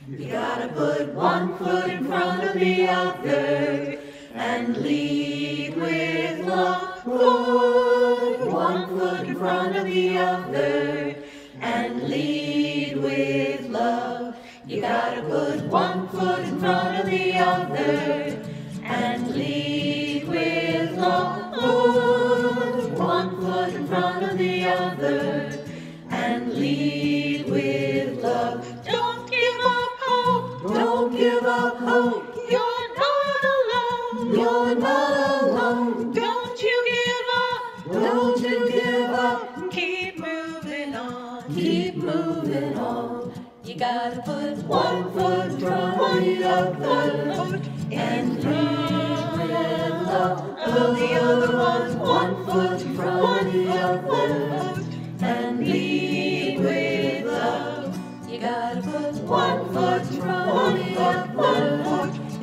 You gotta put one foot in front of the other and lead with love. Put one foot in front of the other and lead with love. You gotta put one foot in front of the other and lead with love. Put one foot in front of the other and lead with love. Don't give up hope. Don't give up hope. You're not alone. You're not alone. Don't you give up. Don't you give up. Keep moving on. Keep moving on. You gotta put one foot in front of the other and lead with love. Put the other one foot in front of the other and lead with love. You gotta put one foot in front of the other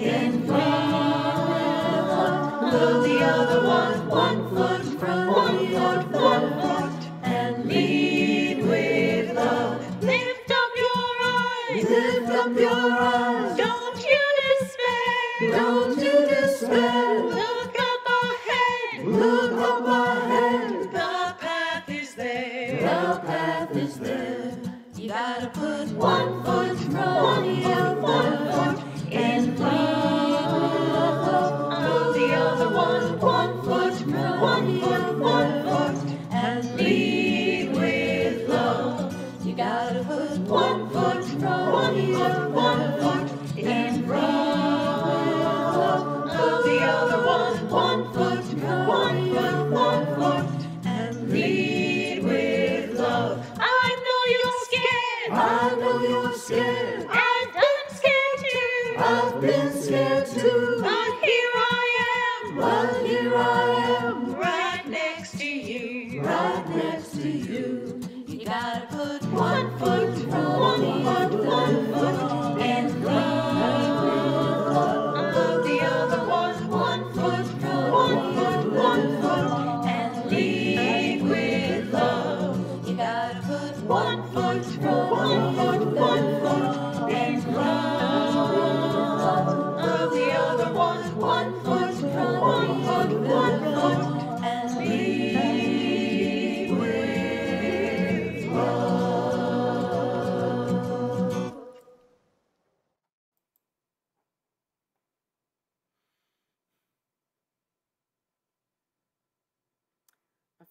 and lead with love. Put the other one foot in front of the other and lead with love. Lift up your eyes. Lift up your eyes. Don't you despair. Don't you despair. Look up ahead. Look up ahead. The path is there. The path is there. You gotta put one foot in front of the other and lead with love. Put the other one foot in front of the other and lead with love. You gotta put one foot in front of the other and lead with love. Put the other one foot in front of the other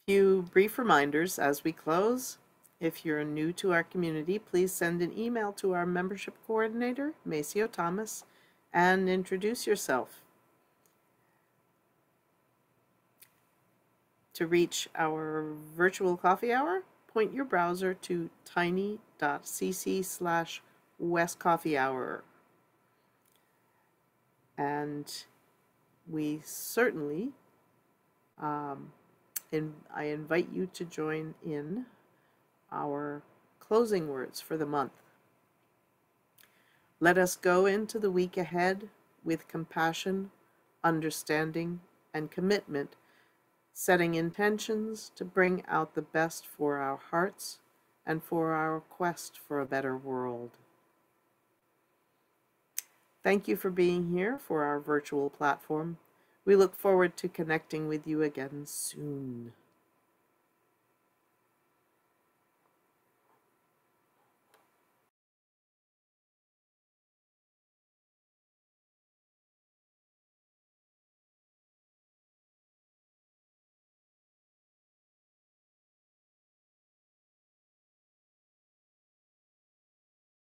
Few brief reminders as we close. If you're new to our community, please send an email to our membership coordinator, Maceo Thomas, and introduce yourself. To reach our virtual coffee hour, point your browser to tiny.cc/westcoffeehour. And we certainly, I invite you to join in our closing words for the month. Let us go into the week ahead with compassion, understanding, and commitment, setting intentions to bring out the best for our hearts and for our quest for a better world. Thank you for being here for our virtual platform. We look forward to connecting with you again soon.